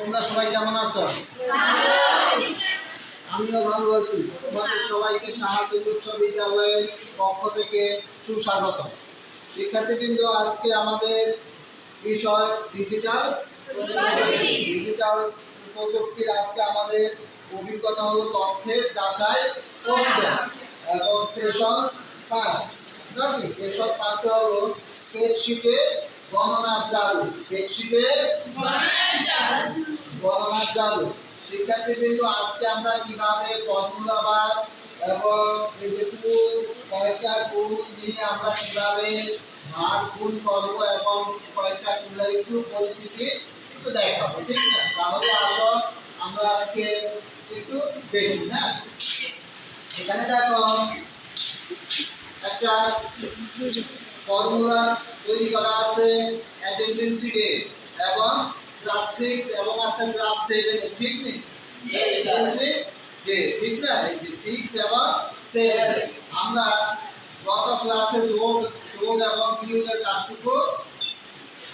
তোমরা সবাই কেমন আছো? আমিও ভালো আছি। তোমাদের সবাইকে সাহায্য উচ্চ বিদ্যালয়ের পক্ষ থেকে সুস্বাগত। শিক্ষার্থীবৃন্দ, আজকে আমাদের বিষয় ডিজিটাল প্রযুক্তির। আজকে আমাদের অভিজ্ঞতা হলো তথ্যের যাচাই অভিযান এবং সেশন 5। সেশন 5 হলো স্প্রেডশিটে গণনার জাদু। শিক্ষার্থীবৃন্দ, আজকে আমরা কিভাবে ফর্মুলা বার এবং এই যে কয়েকটা টুল নিয়ে আমরা কিভাবে ভাগ গুণ করবো এবং কয়েকটা টুলের একটু পরিস্থিতি একটু দেখাবো, ঠিক না? তাহলে আসো আমরা আজকে একটু দেখি। না, এখানে দেখো একটা ফর্মুলা তৈরি করা আছে অ্যাটেন্ডেন্স শিটে এবং ক্লাস 6 এবং আছে ক্লাস 7 এ, ঠিক নেই? ঠিক না? এই যে 6 এবং 7 আমরা গত ক্লাসে যোগ এবং বিয়োগের কাজটুকু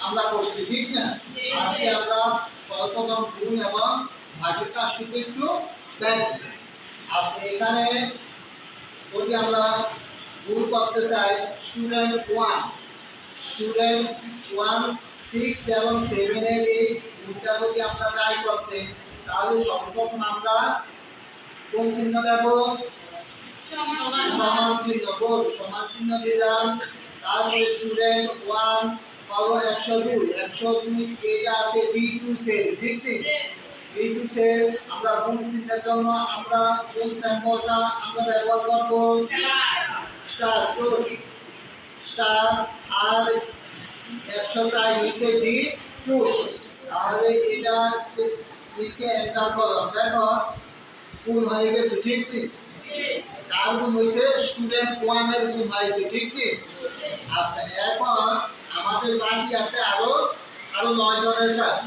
আমরা করছি, ঠিক না? আজকে আমরা সর্বপ্রথম গুণ এবং ভাগের কাজটুকু একটু দেখব। আচ্ছা, এখানে যদি আমরা গুণ করতে চাই স্টুডেন্ট 1 6 এবং 7 এর এই গুণটা যদি আমরা চাই করতে, তাহলে সর্বপ্রথম আমরা কোন চিহ্ন দেব? সমান চিহ্ন দিলাম। তারপরে স্টুডেন্ট 1 হলো 102 এটা আছে B2 সেল, ঠিক নেই? B2 সেল আমরা গুণ চিহ্নের জন্য আমরা কোন সিম্বলটা আমরা ব্যবহার করব? স্টার। আর 104 হচ্ছে D2। তাহলে এটা লিখে এন্টার করো। দেখো গুণ হয়ে গেছে, ঠিক নেই? কার গুণ হয়েছে? স্টুডেন্ট 1 এর গুণ হয়েছে, ঠিক নেই? আচ্ছা, এখন আমাদের বাকি আছে আরো 9 জনের কাজ।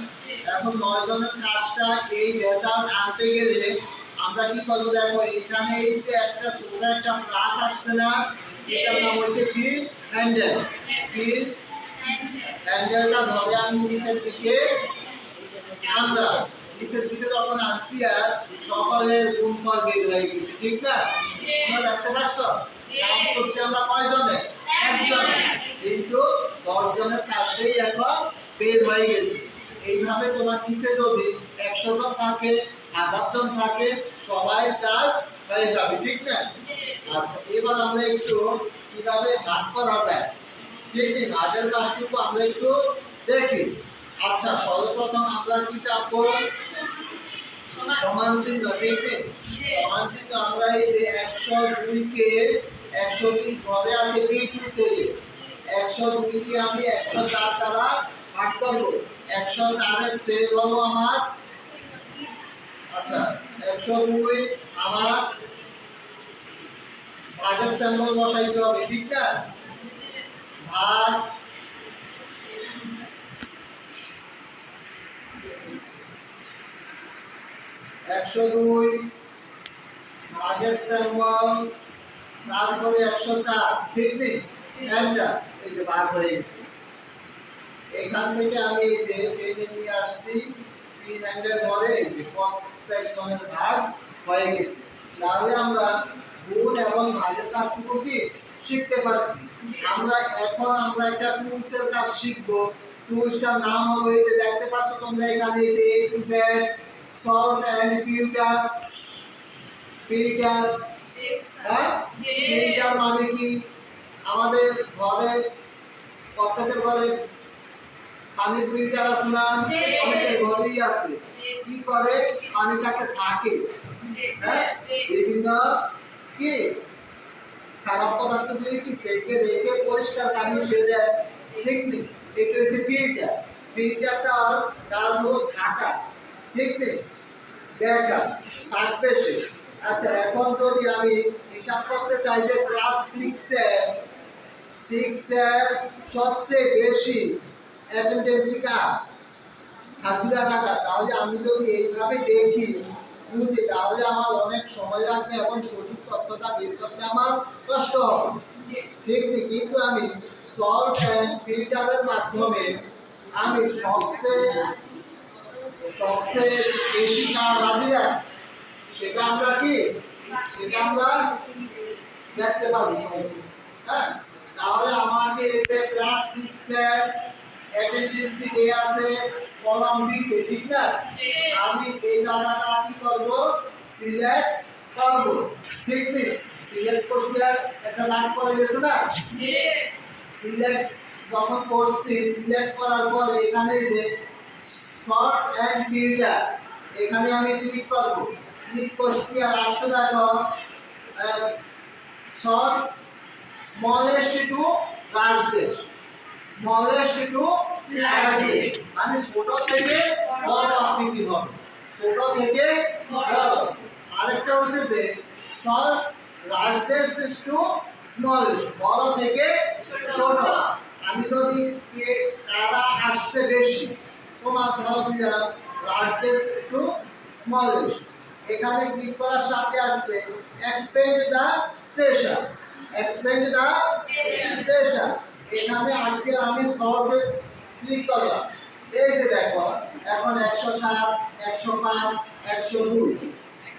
এখন 9 জনের কাজটা এই রেজাল্ট আনতে গেলে আমরা কি করব? দেখো এখানে এই যে একটা ছোট একটা প্লাস আসছে না, যেটার নাম হচ্ছে পি হ্যান্ডেলটা ধরে আমি নিচের দিকে আনলাম। নিচের দিকে যখন আনছি আর সকলের গুণফল বের হয়ে গেছে, ঠিক না? তোমরা দেখতে পাচ্ছো কাজ করছি আমরা কয় জনে? একজনে, কিন্তু 10 জনের কাজটাই এখন বের হয়ে গেছে। এইভাবে তোমার নিচে যদি 100 জন থাকে, 1000 জন থাকে, সবাই কাজ হয়ে যাবে, ঠিক না? আচ্ছা, এবার আমরা একটু কিভাবে ভাগ করা যায়, ঠিক নেই? ভাগের কাজটুকু আমরা একটু দেখি। আচ্ছা, সর্বপ্রথম আমরা কি চাপবো? সমান চিহ্ন, ঠিক নেই? সমান চিহ্ন আমরা এই যে 102 কে 102 ঘরে আছে B2 সেলে, 102 কে আমি 104 দ্বারা ভাগ করব। 104 এর চেয়ে হলো আমার, আচ্ছা 102 আমার ভাগের সিম্বল বসাইতে হবে, ঠিক না? ভাগ 102 ভাগের সিম্বল, তারপরে 104, ঠিক নেই? একটা এই যে ভাগ হয়ে গেছে। এখান থেকে আমি এই যে পেজে নিয়ে আসছি, পেজ হ্যান্ডেল ধরে এই যে প্রত্যেক জনের ভাগ হয়ে গেছে। তাহলে আমরা গুণ এবং ভাগের কাজটুকু কি শিখতে পারছি। আমরা একটা টুলসের কাজ শিখব। টুলসটার নাম হলো এই যে দেখতে পাচ্ছ তোমরা এখানে এই যে A to Z salt and filter. হ্যাঁ, ফিল্টার মানে কি? আমাদের ঘরে প্রত্যেকের ঘরে পানির ফিল্টার আছে না? অনেকের ঘরেই আছে। কি করে? পানিটাকে ছাঁকে, হ্যাঁ, বিভিন্ন কি খারাপ পদার্থগুলি কি সেকে রেখে পরিষ্কার পানি ছেড়ে দেয়, ঠিক নেই? এটা হচ্ছে ফিল্টারটার কাজ হলো ছাঁকা, ঠিক নেই? দেখা থাকবে সে। আচ্ছা, এখন যদি আমি হিসাব করতে চাই যে ক্লাস 6 এর সবচেয়ে বেশি অ্যাটেন্ডেন্সি কার? 80 টাকা। তাহলে আমি যদি এইভাবে দেখি বুঝি, তাহলে আমার অনেক সময় লাগবে এবং সঠিক তথ্যটা বের করতে আমার কষ্ট হবে, ঠিক নেই? কিন্তু আমি সল্ট এন্ড ফিল্টারের মাধ্যমে আমি সবচেয়ে সবচেয়ে বেশি কাজ হাজিরা সেটা আমরা কি সেটা আমরা দেখতে পাবো। হ্যাঁ, তাহলে আমাকে এই যে ক্লাস 6 এর অ্যাটেন্ডেন্স দেয়া আছে কলাম বি তে, ঠিক না? আমি এই জায়গাটা কি করব সিলেক্ট করব, ঠিক নেই? সিলেক্ট করছি আর একটা লাইন করে গেছে না? সিলেক্ট যখন করছি, সিলেক্ট করার পর এখানে যে শর্ট এন্ড ফিল্টার এখানে আমি ক্লিক করব। ক্লিক করছি আর আসছে দেখো short smallest to largest, smallest to largest মানে ছোট থেকে বড় আকৃতি হবে, ছোট থেকে বড়। আরেকটা হচ্ছে যে শর্ট লার্জেস্ট টু স্মলেস্ট, বড় থেকে ছোট। আমি যদি কারা আসছে বেশি তোমার ধরো দিলাম লার্জেস্ট টু স্মলেস্ট, এখানে ক্লিক করার সাথে আসছে এক্সপেন্ড দা চেশা, এক্সপেন্ড দা চেশা। এখানে আজকে আমি শর্টে ক্লিক করলাম, এই যে দেখো এখন 107 105 102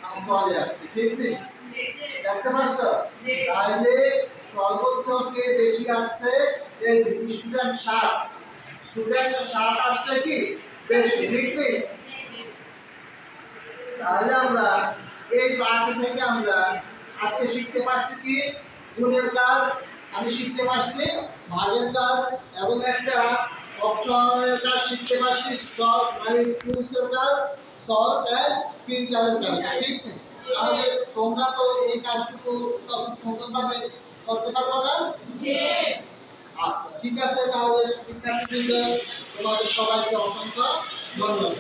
আমি চলে আসছে, ঠিক নেই? দেখতে পাচ্ছ? তাহলে সর্বোচ্চ কে বেশি আসছে এই যে স্টুডেন্ট 7, স্টুডেন্ট 7 আসছে কি বেশি, ঠিক নেই? তাহলে আমরা এই পার্ট থেকে আমরা আজকে শিখতে পারছি কি গুণের কাজ, আমি শিখতে পারছি ভাগের কাজ এবং একটা অপশনের কাজ শিখতে পারছি, সর্ট মানে টুলসের কাজ, সর্ট এন্ড ফিল্টারের কাজ, ঠিক নেই? তাহলে তোমরা তো এই কাজটুকু তখন সুন্দরভাবে করতে পারবে না? আচ্ছা ঠিক আছে, তাহলে শিক্ষার্থীবৃন্দ তোমাদের সবাইকে অসংখ্য ধন্যবাদ।